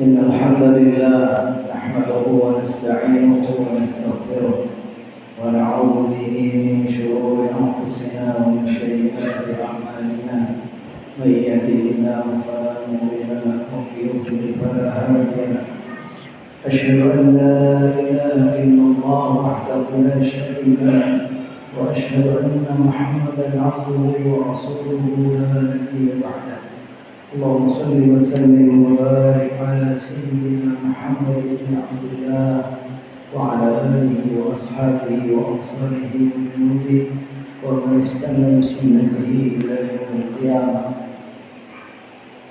إن الحمد لله نحمده ونستعينه ونستغفره ونعوذ به من شرور أنفسنا ومن سيئات أعمالنا. من يهده الله فلا مضل له ومن يضلل فلا هادي له. أشهد أن لا إله إلا الله وحده لا شريك له وأشهد أن محمدا عبده ورسوله لا نبي بعده. اللهم صل وسلم وبارك على سيدنا محمد بن عبد الله وعلى آله وأصحابه وأنصاره وجنوده ومن استنى بسنته إلى يوم القيامة.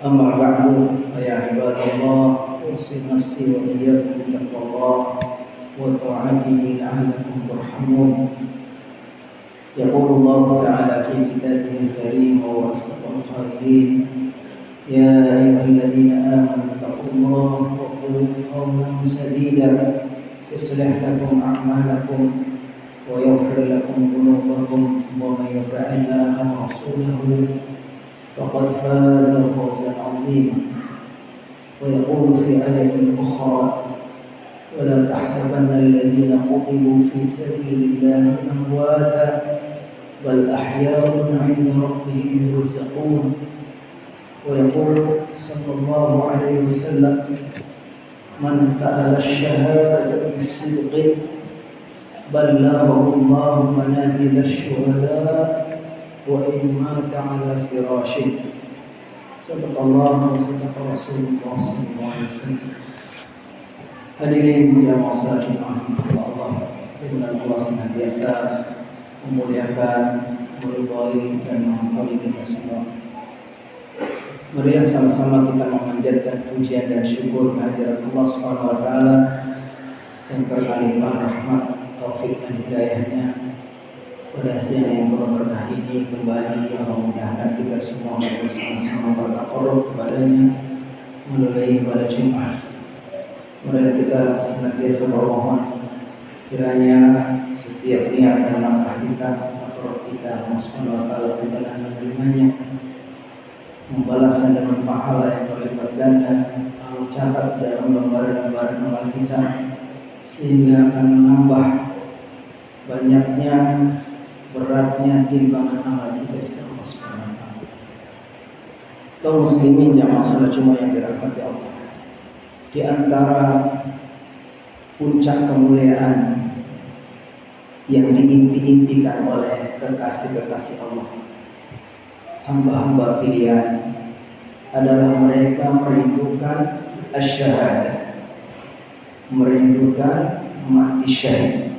أما بعد فيا عباد الله أوصي نفسي وإياكم بتقوى الله وطاعته لعلكم ترحمون. يقول الله تعالى في كتابه الكريم وهو أصدق القائلين: يا أيها الذين آمنوا اتقوا الله وقولوا قولا سديدا يصلح لكم أعمالكم ويغفر لكم ذنوبكم ومن يطع الله ورسوله فقد فاز فوزا عظيما. ويقول في آية أخرى: ولا تحسبن الذين قتلوا في سبيل الله أمواتا بل أحياء عند ربهم يرزقون. ويقول صلى الله عليه وسلم: من سأل الشهادة بالصدق بلغه الله منازل الشهداء وإن مات على فراشه. صدق الله وصدق Rasulullah SAW. Hadirin yang masalah Allah, dengan Allah senantiasa memuliakan, meridhai dan mengampuni kita semua. Marilah sama-sama kita memanjatkan pujian dan syukur kehadirat Allah Subhanahu wa taala yang karena limpah rahmat, taufik dan hidayahnya pada siang yang berkah ini kembali Allah mudahkan kita semua bersama-sama bertakarrub kepadanya melalui ibadah Jumat. Marilah kita senantiasa bermohon kiranya setiap niat dan langkah kita, takarrub kita Allah Subhanahu wa taala berkenan menerimanya, membalasnya dengan pahala yang berlipat ganda. Allah catat dalam lembaran-lembaran amal kita sehingga akan menambah banyaknya, beratnya timbangan amal kita di sisi Allah Subhanahu wa taala. Kaum muslimin jamaah salat Jumat yang dirahmati Allah, di antara puncak kemuliaan yang diimpi-impikan oleh kekasih-kekasih Allah, hamba-hamba pilihan, adalah mereka merindukan asyhadah, merindukan mati syahid.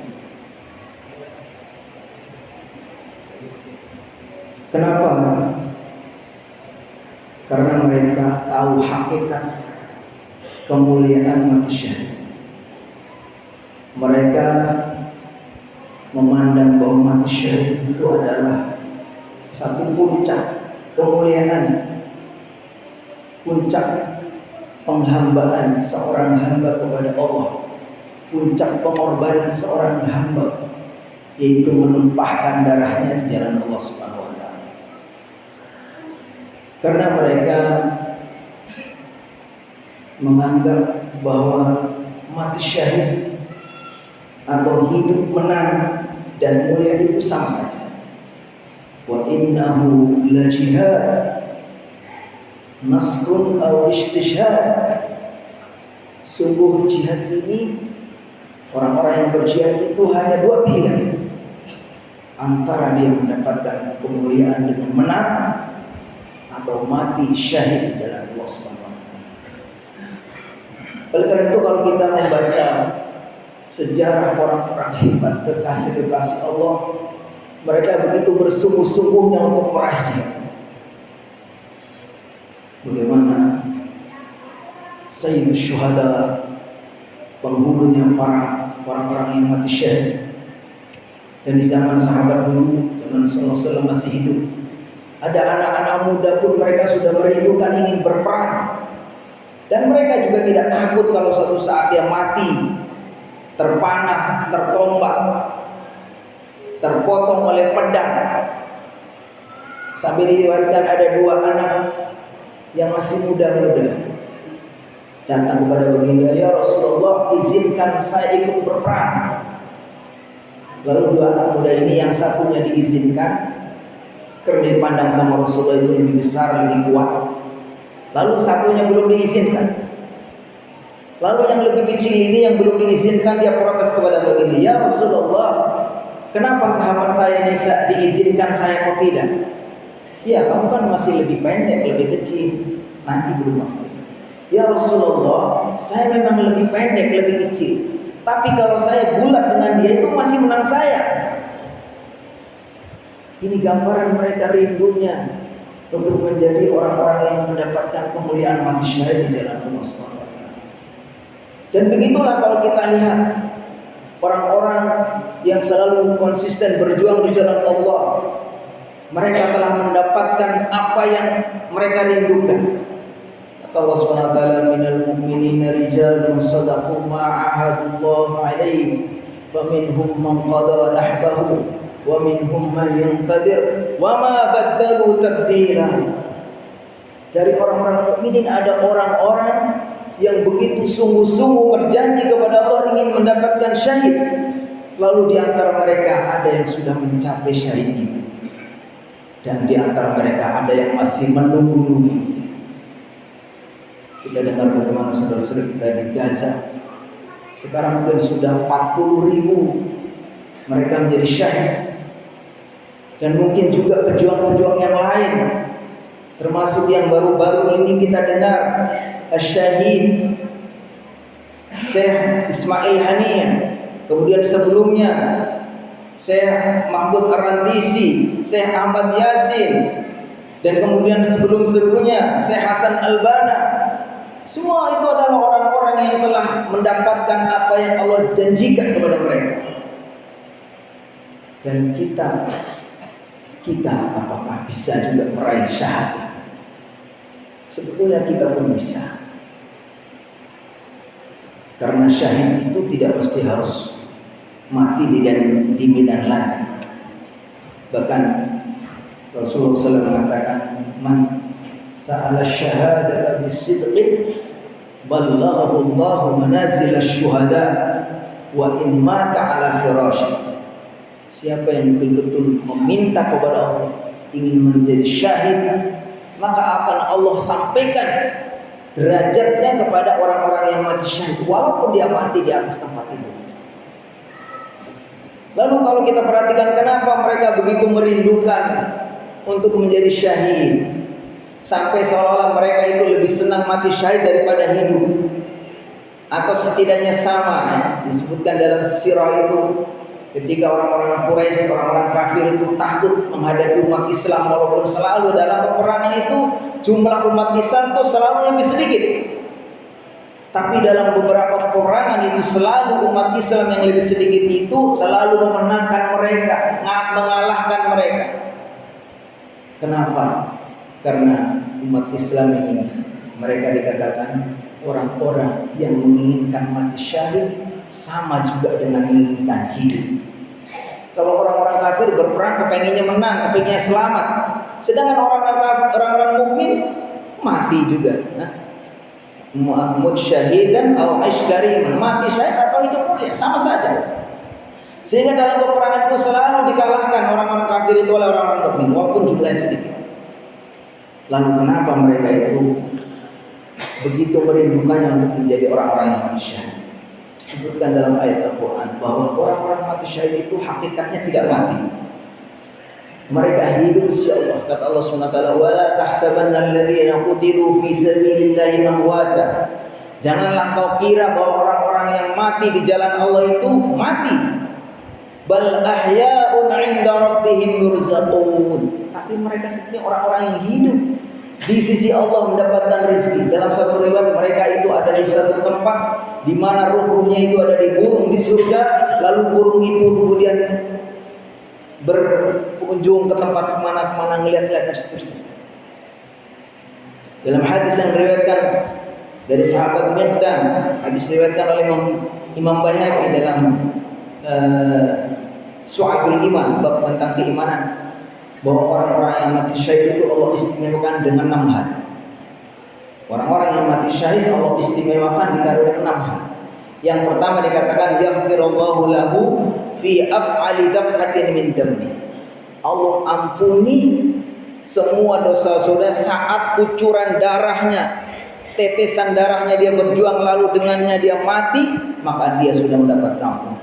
Kenapa? Karena mereka tahu hakikat kemuliaan mati syahid. Mereka memandang bahwa mati syahid itu adalah satu puncak kemuliaan, puncak penghambaan seorang hamba kepada Allah, puncak pengorbanan seorang hamba, yaitu menumpahkan darahnya di jalan Allah Subhanahu wa taala. Karena mereka menganggap bahwa mati syahid atau hidup menang dan mulia itu sama saja. Wa innahu la jihad nasrun aw istishhad. Sungguh jihad ini, orang-orang yang berjihad itu hanya dua pilihan, antara dia mendapatkan kemuliaan dengan menang atau mati syahid di jalan Allah Subhanahu wa taala. Oleh karena itu kalau kita membaca sejarah orang-orang hebat, kekasih-kekasih Allah, mereka begitu bersungguh-sungguhnya untuk meraih jihad. Bagaimana Sayyidus Syuhada, penghulunya para orang-orang yang mati syahid. Dan di zaman sahabat dulu, zaman Rasulullah masih hidup, ada anak-anak muda pun mereka sudah merindukan ingin berperang. Dan mereka juga tidak takut kalau suatu saat dia mati, terpanah, tertombak, terpotong oleh pedang. Sampai diriwayatkan ada dua anak yang masih muda-muda, datang kepada baginda, "Ya Rasulullah, izinkan saya ikut berperang." Lalu dua anak muda ini, yang satunya diizinkan karena dipandang sama Rasulullah itu lebih besar, lebih kuat. Lalu satunya belum diizinkan. Lalu yang lebih kecil ini yang belum diizinkan, dia protes kepada baginda, "Ya Rasulullah, kenapa sahabat saya ini diizinkan, saya kok tidak?" "Ya, kamu kan masih lebih pendek, lebih kecil, nanti belum waktu." "Ya Rasulullah, saya memang lebih pendek, lebih kecil, tapi kalau saya gulat dengan dia itu masih menang saya." Ini gambaran mereka rindunya untuk menjadi orang-orang yang mendapatkan kemuliaan mati syahid di jalan Allah SWT. Dan begitulah kalau kita lihat orang-orang yang selalu konsisten berjuang di jalan Allah, mereka telah mendapatkan apa yang mereka rindukan. Kata Allah SWT, "Minal mu'minina rijalun sadaqu ma'ahadullah alaihi, faminhum man qada nahbahu, wa minhum man yantadir, wa ma baddalu tabdila." Dari orang-orang mukminin ada orang-orang yang begitu sungguh-sungguh berjanji kepada Allah ingin mendapatkan syahid. Lalu di antara mereka ada yang sudah mencapai syahid itu, dan di antara mereka ada yang masih menunggu. Kita dengar bagaimana saudara-saudara kita di Gaza sekarang mungkin sudah 40.000 mereka menjadi syahid. Dan mungkin juga pejuang-pejuang yang lain, termasuk yang baru-baru ini kita dengar Syahid Syekh Ismail Haniyah, kemudian sebelumnya Syekh Mahmud Ar-Rantisi, Syekh Ahmad Yasin, dan kemudian sebelum-sebelumnya Syekh Hasan Al-Banna. Semua itu adalah orang-orang yang telah mendapatkan apa yang Allah janjikan kepada mereka. Dan kita apakah bisa juga meraih syahadat? Sebetulnya kita pun bisa. Karena syahid itu tidak mesti harus mati di medan laga. Bahkan Rasulullah SAW mengatakan, "Man sa'ala syahadata bisidqin ballaghahu Allahu manazil asy-syuhada wa in mata 'ala firasyi." Siapa yang betul-betul meminta kepada Allah ingin menjadi syahid, maka akan Allah sampaikan derajatnya kepada orang-orang yang mati syahid, walaupun dia mati di atas tempat itu. Lalu kalau kita perhatikan kenapa mereka begitu merindukan untuk menjadi syahid, sampai seolah-olah mereka itu lebih senang mati syahid daripada hidup, atau setidaknya sama ya, disebutkan dalam sirah itu, ketika orang-orang Quraisy, orang-orang kafir itu takut menghadapi umat Islam, walaupun selalu dalam peperangan itu jumlah umat Islam itu selalu lebih sedikit, tapi dalam beberapa peperangan itu selalu umat Islam yang lebih sedikit itu selalu memenangkan mereka, mengalahkan mereka. Kenapa? Karena umat Islam ini mereka dikatakan orang-orang yang menginginkan mati syahid sama juga dengan menginginkan hidup. Kalau orang-orang kafir berperang kepengennya menang, kepengennya selamat, sedangkan orang-orang mukmin mati juga. Mut syahidan atau aisyariman, mati syahid atau hidup mulia sama saja. Sehingga dalam peperangan itu selalu dikalahkan orang-orang kafir itu oleh orang-orang mukmin, walaupun jumlahnya sedikit. Lalu kenapa mereka itu begitu merindukannya untuk menjadi orang-orang yang mati syahid? Disebutkan dalam ayat Al-Quran bahwa orang-orang mati syahid itu hakikatnya tidak mati, mereka hidup insya Allah. Kata Allah SWT, "Wala tahsabanna alladhina qutilu fi sabilillahi amwata." Janganlah kau kira bahwa orang-orang yang mati di jalan Allah itu mati. Bal ahya'un 'inda rabbihim yurzaqun. Tapi mereka seperti orang-orang yang hidup di sisi Allah mendapatkan rezeki. Dalam satu riwayat mereka itu ada di satu tempat di mana ruh-ruhnya itu ada di burung di surga, lalu burung itu kemudian berkunjung ke tempat kemana-mana, ngeliat-ngeliat dan seterusnya. Dalam hadis yang diriwayatkan dari sahabat Miqdam, hadis diriwayatkan oleh Imam Baihaqi dalam Syu'abul Iman, bab tentang keimanan, bahwa orang-orang yang mati syahid itu Allah istimewakan dengan 6 hal. Orang-orang yang mati syahid Allah istimewakan dikaruniai 6 hal. Yang pertama dikatakan yaghfirullahu lahu fi af'ali daf'atin min dammi. Allah ampuni semua dosa saudara saat kucuran darahnya, tetesan darahnya dia berjuang lalu dengannya dia mati, maka dia sudah mendapat ampun.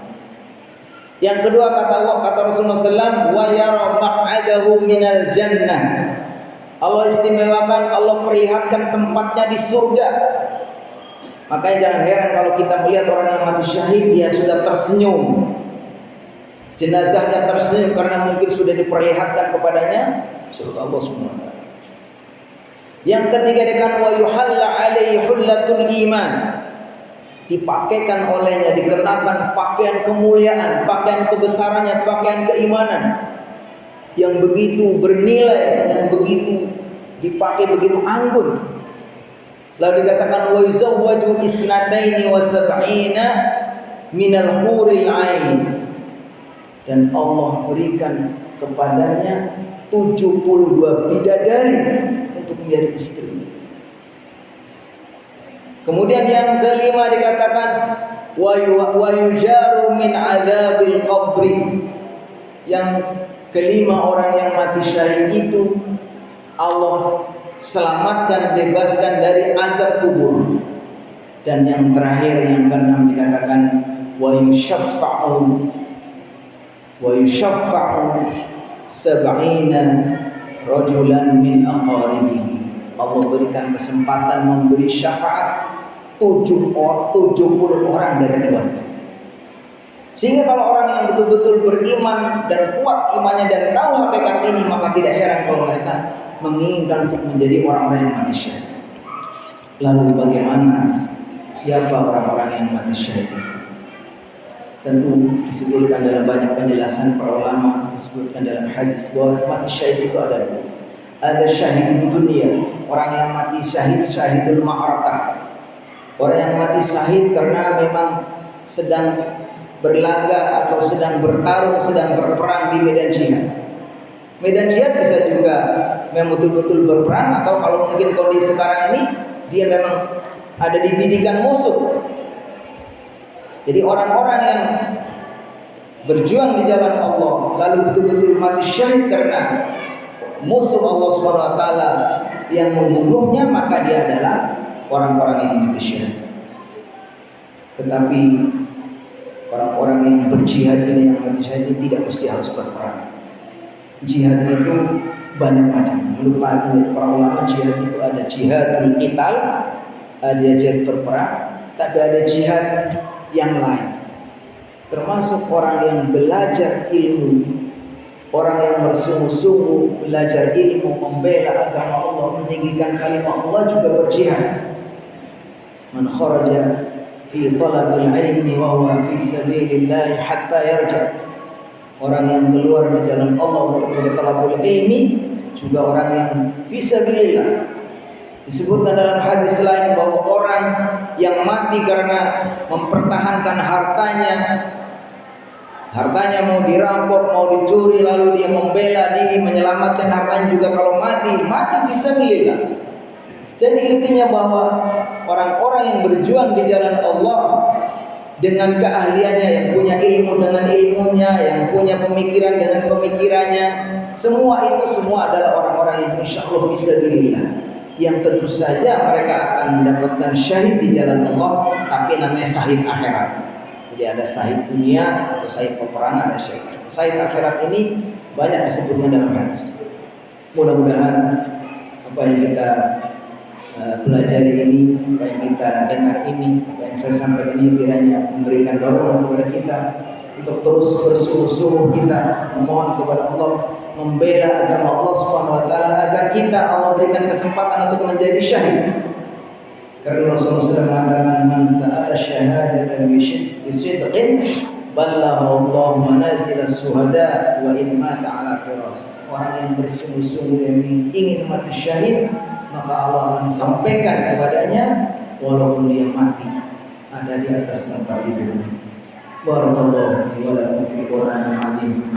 Yang kedua kata Rasulullah SAW, wa yara maq'adahu minal jannah. Allah istimewakan, Allah perlihatkan tempatnya di surga. Makanya jangan heran kalau kita melihat orang yang mati syahid dia sudah tersenyum, jenazahnya tersenyum karena mungkin sudah diperlihatkan kepadanya surga Allah SWT. Yang ketiga dikatakan wa yuhalla alaihi hullatul iman. Dipakaikan olehnya, dikenakan pakaian kemuliaan, pakaian kebesarannya, pakaian keimanan yang begitu bernilai, yang begitu dipakai begitu anggun. Lalu dikatakan wa yuzawwaju isnataini wa sab'ina minal huril ain. Dan Allah berikan kepadanya 72 bidadari untuk menjadi istri. Kemudian yang kelima dikatakan wa yujaru min adzabil qabri. Yang kelima orang yang mati syahid itu Allah selamatkan, bebaskan dari azab kubur. Dan yang terakhir yang keenam dikatakan wa yushaffa'u sab'ina rajulan min aqaribihi. Allah berikan kesempatan memberi syafaat 70 orang dari keluarga. Sehingga kalau orang yang betul-betul beriman dan kuat imannya dan tahu hakikat ini, maka tidak heran kalau mereka menginginkan untuk menjadi orang-orang yang mati syahid. Lalu bagaimana? Siapa orang-orang yang mati syahid itu? Tentu disebutkan dalam banyak penjelasan para ulama, disebutkan dalam hadis bahwa mati syahid itu ada dua. Ada syahid dunia, orang yang mati syahid, syahidul ma'rakah. Orang yang mati syahid karena memang sedang berlaga atau sedang bertarung, sedang berperang di medan jihad. Medan jihad bisa juga memang betul-betul berperang, atau kalau mungkin kondisi sekarang ini dia memang ada di bidikan musuh. Jadi orang-orang yang berjuang di jalan Allah lalu betul-betul mati syahid karena musuh Allah SWT yang membunuhnya, maka dia adalah orang-orang yang mati syahid. Tetapi orang-orang yang berjihad ini, yang mati syahid ini tidak mesti harus berperang. Jihad itu banyak macam. Menurut para ulama jihad itu ada jihadul qital, ada jihad berperang, tapi ada jihad yang lain. Termasuk orang yang belajar ilmu, orang yang bersungguh-sungguh belajar ilmu, membela agama Allah, meninggikan kalimat Allah juga berjihad. Man kharaja fi talabil ilmi wa huwa fi sabilillah hatta yarja. Orang yang keluar di jalan Allah untuk bertalabul ilmi juga orang yang fi sabilillah. Disebutkan dalam hadis lain bahwa orang yang mati karena mempertahankan hartanya mau dirampok, mau dicuri, lalu dia membela diri menyelamatkan hartanya juga, kalau mati fisabilillah. Jadi intinya bahwa orang-orang yang berjuang di jalan Allah dengan keahliannya, yang punya ilmu dengan ilmunya, yang punya pemikiran dengan pemikirannya, semua adalah orang-orang yang insyaallah fisabilillah, yang tentu saja mereka akan mendapatkan syahid di jalan Allah, tapi namanya syahid akhirat. Jadi ada syahid dunia atau syahid peperangan, ada syahid akhirat. Ini banyak disebutnya dalam hadis. Mudah-mudahan apa yang kita pelajari ini, apa yang kita dengar ini, apa yang saya sampaikan ini kiranya memberikan dorongan kepada kita untuk terus bersungguh-sungguh kita memohon kepada Allah, membela agama Allah Subhanahu wa taala agar kita Allah berikan kesempatan untuk menjadi syahid. Karena Rasulullah SAW mengatakan man sa'ala syahadatan bisidqin ballaghahu Allah manazil as-suhada wa in mata ala firas. Orang yang bersungguh-sungguh yang ingin mati syahid, maka Allah akan sampaikan kepadanya walaupun dia mati ada di atas tempat tidur. Barakallahu fi wa lakum fil Qur'anil azim.